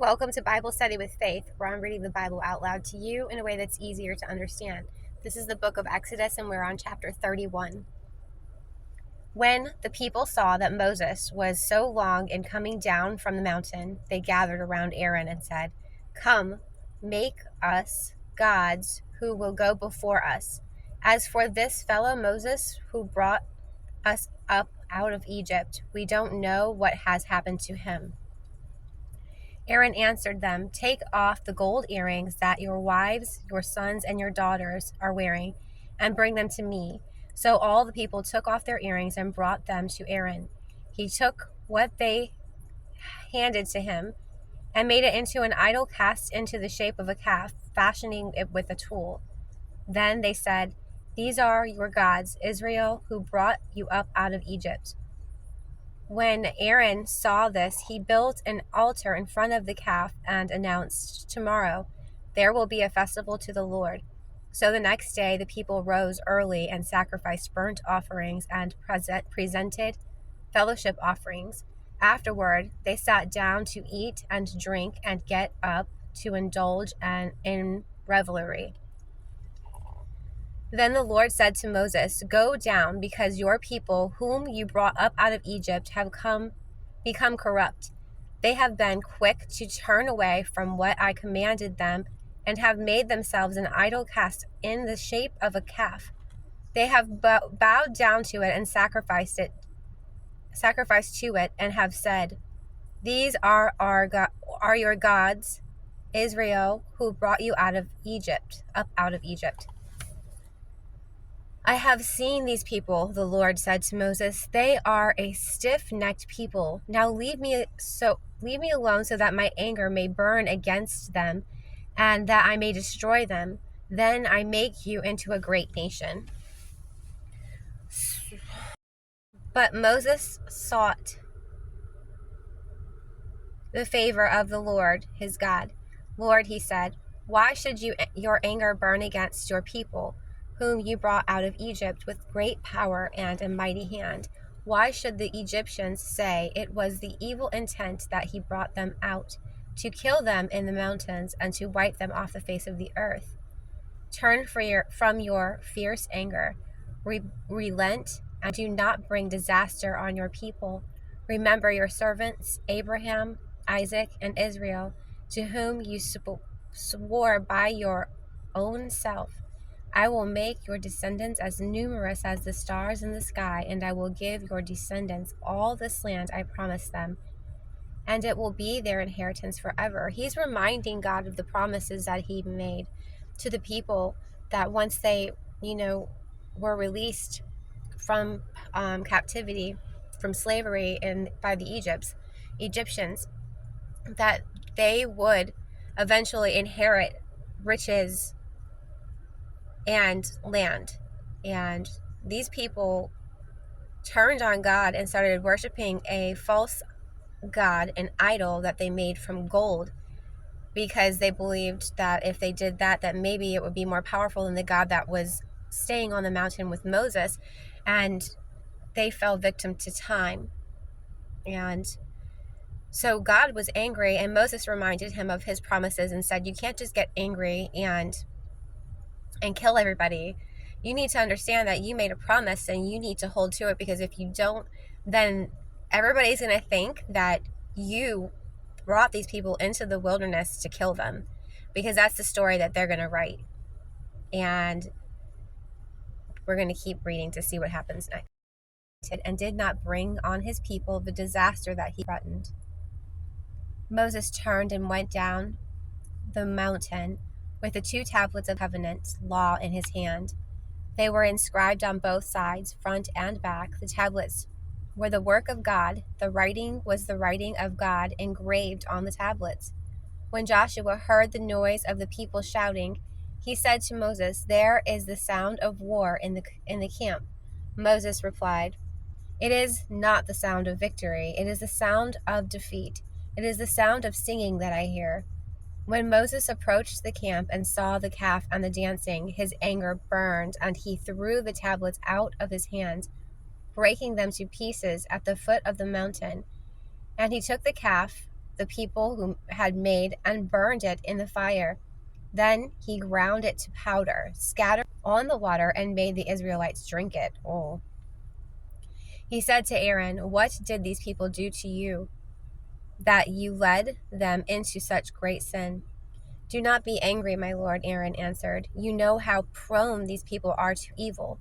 Welcome to Bible Study with Faith, where I'm reading the Bible out loud to you in a way that's easier to understand. This is the book of Exodus, and we're on chapter 31. When the people saw that Moses was so long in coming down from the mountain, they gathered around Aaron and said, "Come, make us gods who will go before us. As for this fellow Moses who brought us up out of Egypt, we don't know what has happened to him." Aaron answered them, "Take off the gold earrings that your wives, your sons, and your daughters are wearing, and bring them to me." So all the people took off their earrings and brought them to Aaron. He took what they handed to him and made it into an idol cast into the shape of a calf, fashioning it with a tool. Then they said, "These are your gods, Israel, who brought you up out of Egypt." When Aaron saw this, he built an altar in front of the calf and announced, "Tomorrow there will be a festival to the Lord." So the next day the people rose early and sacrificed burnt offerings and presented fellowship offerings. Afterward, they sat down to eat and drink and get up to indulge in revelry. Then the Lord said to Moses, "Go down, because your people, whom you brought up out of Egypt, have become corrupt. They have been quick to turn away from what I commanded them, and have made themselves an idol cast in the shape of a calf. They have bowed down to it and sacrificed to it, and have said, 'These are your gods, Israel, who brought you up out of Egypt.' I have seen these people," the Lord said to Moses. "They are a stiff-necked people. Now leave me alone so that my anger may burn against them and that I may destroy them. Then I make you into a great nation." But Moses sought the favor of the Lord, his God. "Lord," he said, "why should your anger burn against your people, whom you brought out of Egypt with great power and a mighty hand? Why should the Egyptians say it was the evil intent that he brought them out, to kill them in the mountains and to wipe them off the face of the earth? Turn from your fierce anger, relent, and do not bring disaster on your people. Remember your servants, Abraham, Isaac, and Israel, to whom you swore by your own self. I will make your descendants as numerous as the stars in the sky, and I will give your descendants all this land I promised them, and it will be their inheritance forever." He's reminding God of the promises that he made to the people, that once they, were released from captivity, from slavery by the Egyptians, that they would eventually inherit riches and land. And these people turned on God and started worshiping a false god, an idol that they made from gold, because they believed that if they did that, that maybe it would be more powerful than the God that was staying on the mountain with Moses. And they fell victim to time. And so God was angry, and Moses reminded him of his promises and said, "You can't just get angry and kill everybody. You need to understand that you made a promise and you need to hold to it, because if you don't, then everybody's going to think that you brought these people into the wilderness to kill them, because that's the story that they're going to write." And we're going to keep reading to see what happens next. "And did not bring on his people the disaster that he threatened." Moses turned and went down the mountain with the 2 tablets of covenant law in his hand. They were inscribed on both sides, front and back. The tablets were the work of God. The writing was the writing of God engraved on the tablets. When Joshua heard the noise of the people shouting, he said to Moses, "There is the sound of war in the camp." Moses replied, "It is not the sound of victory. It is the sound of defeat. It is the sound of singing that I hear." When Moses approached the camp and saw the calf and the dancing, his anger burned, and he threw the tablets out of his hand, breaking them to pieces at the foot of the mountain. And he took the calf the people who had made and burned it in the fire. Then he ground it to powder, scattered on the water, and made the Israelites drink it. Oh. He said to Aaron, "What did these people do to you, that you led them into such great sin?" "Do not be angry, my lord," Aaron answered. "You know how prone these people are to evil.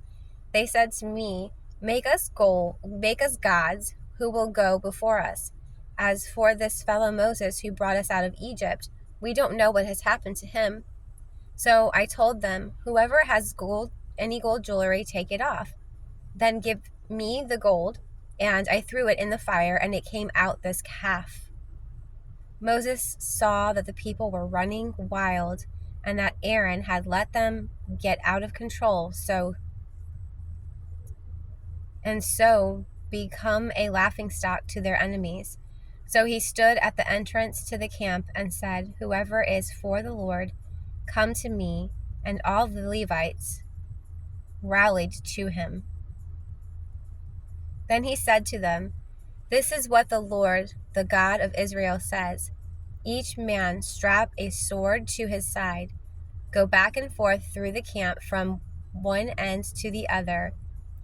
They said to me, 'Make us gods who will go before us.' As for this fellow Moses who brought us out of Egypt, we don't know what has happened to him." So I told them, "Whoever has any gold jewelry, take it off. Then give me the gold." And I threw it in the fire, and it came out this calf. Moses saw that the people were running wild and that Aaron had let them get out of control, so become a laughingstock to their enemies. So he stood at the entrance to the camp and said, "Whoever is for the Lord, come to me." And all the Levites rallied to him. Then he said to them, "This is what the Lord, the God of Israel, says. Each man strap a sword to his side. Go back and forth through the camp from one end to the other,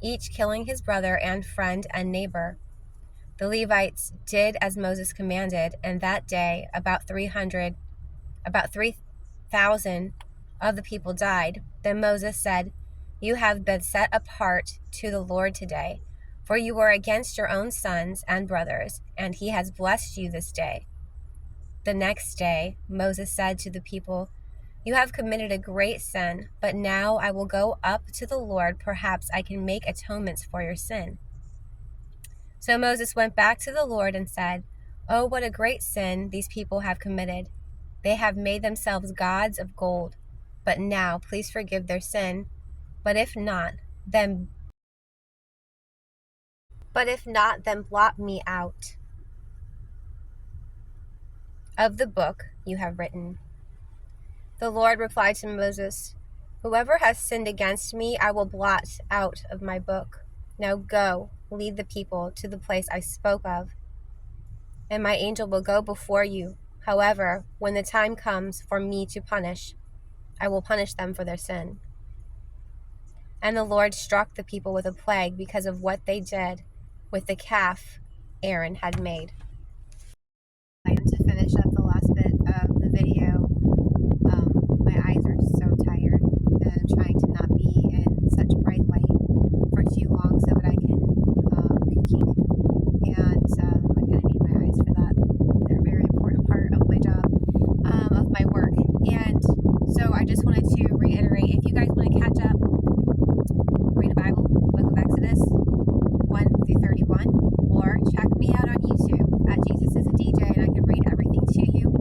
each killing his brother and friend and neighbor." The Levites did as Moses commanded, and that day about 3,000 of the people died. Then Moses said, "You have been set apart to the Lord today, for you were against your own sons and brothers, and he has blessed you this day." The next day Moses said to the people, "You have committed a great sin, but now I will go up to the Lord. Perhaps I can make atonements for your sin." So Moses went back to the Lord and said, "Oh, what a great sin these people have committed. They have made themselves gods of gold. But now please forgive their sin. But if not, then blot me out of the book you have written." The Lord replied to Moses, "Whoever has sinned against me, I will blot out of my book. Now go, lead the people to the place I spoke of, and my angel will go before you. However, when the time comes for me to punish, I will punish them for their sin." And the Lord struck the people with a plague because of what they did with the calf Aaron had made. To finish up the last bit of the video, my eyes are so tired, and I'm trying to not be in such bright light for too long so that I can keep. And I kind of need my eyes for that. They're a very important part of my job, of my work. And so I just wanted to reiterate, if you guys want to catch up, read a Bible, Book of Exodus 1 through 31, or check me out on YouTube at Jesus is a DJ, and I can read everything to you.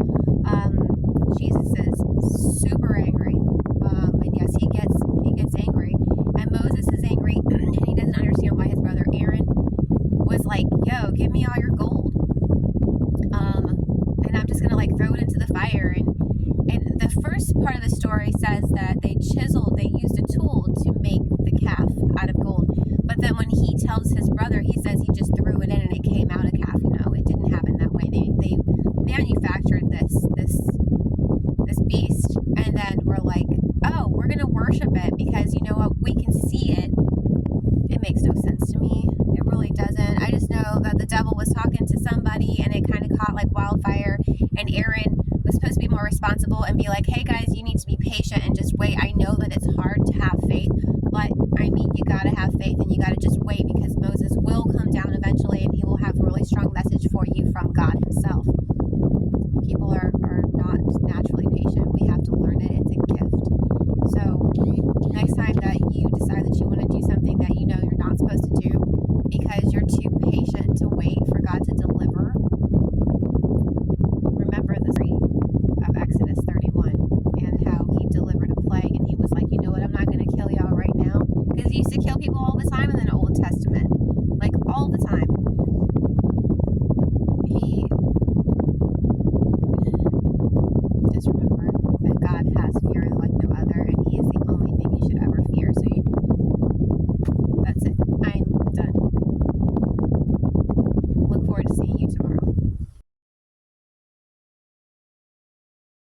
Jesus is super angry, and yes, he gets angry, and Moses is angry, and he doesn't understand why his brother Aaron was like, "Yo, give me all your gold, and I'm just gonna throw it into the fire." And the first part of the story says that they used a tool to make the calf out of gold. But then when he tells his brother, he says he just threw it in and it came out a calf. It didn't happen that way. They manufactured this beast, and then we're like, "Oh, we're gonna worship it because you know what? We can see it." It makes no sense to me. It really doesn't. I just know that the devil was talking to somebody, and it kind of caught like wildfire. And Aaron was supposed to be more responsible and be like, "Hey guys, you need to be patient and just wait. I know that it's hard to have faith, but I mean, you gotta have faith and you gotta just wait, because Moses will come down eventually, and he will have a really strong message for you from God himself." People are not natural